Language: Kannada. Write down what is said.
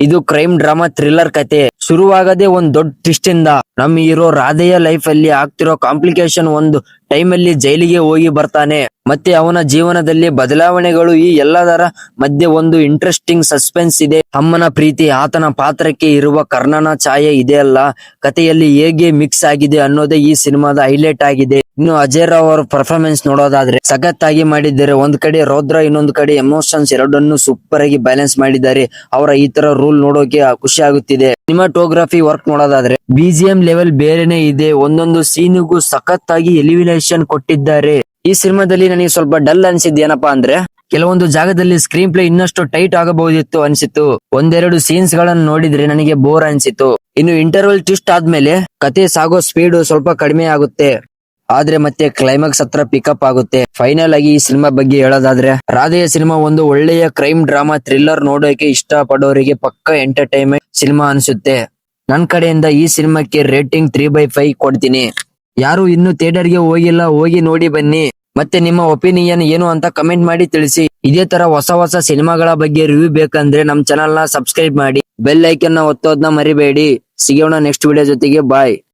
ಇದು ಕ್ರೈಮ್ ಡ್ರಾಮಾ ಥ್ರಿಲ್ಲರ್ ಕತೆ. ಶುರುವಾಗದೆ ಒಂದ್ ದೊಡ್ಡ ಟ್ವಿಸ್ಟ್ ಇಂದ. ನಮ್ ಹೀರೋ ರಾಧೆಯ ಲೈಫ್ ಅಲ್ಲಿ ಆಗ್ತಿರೋ ಕಾಂಪ್ಲಿಕೇಶನ್ ಒಂದು ಟೈಮ್ ಅಲ್ಲಿ ಜೈಲಿಗೆ ಹೋಗಿ ಬರ್ತಾನೆ. ಮತ್ತೆ ಅವನ ಜೀವನದಲ್ಲಿ ಬದಲಾವಣೆಗಳು. ಈ ಎಲ್ಲದರ ಮಧ್ಯೆ ಒಂದು ಇಂಟ್ರೆಸ್ಟಿಂಗ್ ಸಸ್ಪೆನ್ಸ್ ಇದೆ. ಅಮ್ಮನ ಪ್ರೀತಿ, ಆತನ ಪಾತ್ರಕ್ಕೆ ಇರುವ ಕರ್ಣನ ಛಾಯೆ ಇದೆಯಲ್ಲ ಕಥೆಯಲ್ಲಿ ಹೇಗೆ ಮಿಕ್ಸ್ ಆಗಿದೆ ಅನ್ನೋದೇ ಈ ಸಿನಿಮಾದ ಹೈಲೈಟ್ ಆಗಿದೆ. ಇನ್ನು ಅಜಯ್ ರಾವ್ ಅವರ ಪರ್ಫಾರ್ಮೆನ್ಸ್ ನೋಡೋದಾದ್ರೆ ಸಖತ್ತಾಗಿ ಮಾಡಿದ್ದಾರೆ. ಒಂದ್ ಕಡೆ ರೌದ್ರ, ಇನ್ನೊಂದ್ ಕಡೆ ಎಮೋಷನ್ಸ್ ಎರಡನ್ನು ಸೂಪರ್ ಆಗಿ ಬ್ಯಾಲೆನ್ಸ್ ಮಾಡಿದ್ದಾರೆ. ಅವರ ಈ ತರ ರೂಲ್ ನೋಡೋಕೆ ಖುಷಿ ಆಗುತ್ತಿದೆ. ಸಿನಿಮಾಟೋಗ್ರಫಿ ವರ್ಕ್ ನೋಡೋದಾದ್ರೆ BGM ಲೆವೆಲ್ ಬೇರೆನೆ ಇದೆ. ಒಂದೊಂದು ಸೀನಿಗೂ ಸಖತ್ತಾಗಿ ಎಲಿವಿನೇಷನ್ ಕೊಟ್ಟಿದ್ದಾರೆ. ಈ ಸಿನಿಮಾದಲ್ಲಿ ನನಗೆ ಸ್ವಲ್ಪ ಡಲ್ ಅನ್ಸಿದ್ ಏನಪ್ಪಾ ಅಂದ್ರೆ ಕೆಲವೊಂದು ಜಾಗದಲ್ಲಿ ಸ್ಕ್ರೀನ್ ಪ್ಲೇ ಇನ್ನಷ್ಟು ಟೈಟ್ ಆಗಬಹುದಿತ್ತು ಅನ್ಸಿತ್ತು. ಒಂದೆರಡು ಸೀನ್ಸ್ ಗಳನ್ನ ನೋಡಿದ್ರೆ ನನಗೆ ಬೋರ್ ಅನ್ಸಿತ್ತು. ಇನ್ನು ಇಂಟರ್ವಲ್ ಟ್ವಿಸ್ಟ್ ಆದ್ಮೇಲೆ ಕತೆ ಸಾಗೋ ಸ್ಪೀಡ್ ಸ್ವಲ್ಪ ಕಡಿಮೆ ಆಗುತ್ತೆ. ಆದ್ರೆ ಮತ್ತೆ ಕ್ಲೈಮ್ಯಾಕ್ಸ್ ಹತ್ರ ಪಿಕಪ್ ಆಗುತ್ತೆ. ಫೈನಲ್ ಆಗಿ ಈ ಸಿನಿಮಾ ಬಗ್ಗೆ ಹೇಳೋದಾದ್ರೆ ರಾಧೆಯ ಸಿನಿಮಾ ಒಂದು ಒಳ್ಳೆಯ ಕ್ರೈಮ್ ಡ್ರಾಮಾ ಥ್ರಿಲ್ಲರ್. ನೋಡೋಕೆ ಇಷ್ಟ ಪಡೋರಿಗೆ ಪಕ್ಕ ಎಂಟರ್ಟೈನ್ಮೆಂಟ್ ಸಿನಿಮಾ ಅನ್ಸುತ್ತೆ. ನನ್ ಕಡೆಯಿಂದ ಈ ಸಿನಿಮಾಕ್ಕೆ ರೇಟಿಂಗ್ 3/5 ಕೊಡ್ತೀನಿ. ಯಾರು ಇನ್ನು ಥಿಯೇಟರ್ ಗೆ ಹೋಗಿಲ್ಲ, ಹೋಗಿ ನೋಡಿ ಬನ್ನಿ. ಮತ್ತೆ ನಿಮ್ಮ ಒಪಿನಿಯನ್ ಏನು ಅಂತ ಕಮೆಂಟ್ ಮಾಡಿ ತಿಳಿಸಿ. ಇದೇ ತರ ಹೊಸ ಸಿನಿಮಾಗಳ ಬಗ್ಗೆ ರಿವ್ಯೂ ಬೇಕಂದ್ರೆ ನಮ್ ಚಾನಲ್ ನ ಸಬ್ಸ್ಕ್ರೈಬ್ ಮಾಡಿ, ಬೆಲ್ ಐಕನ್ ನ ಒತ್ತೋದ್ನ ಮರಿಬೇಡಿ. ಸಿಗೋಣ ನೆಕ್ಸ್ಟ್ ವಿಡಿಯೋ ಜೊತೆಗೆ. ಬಾಯ್.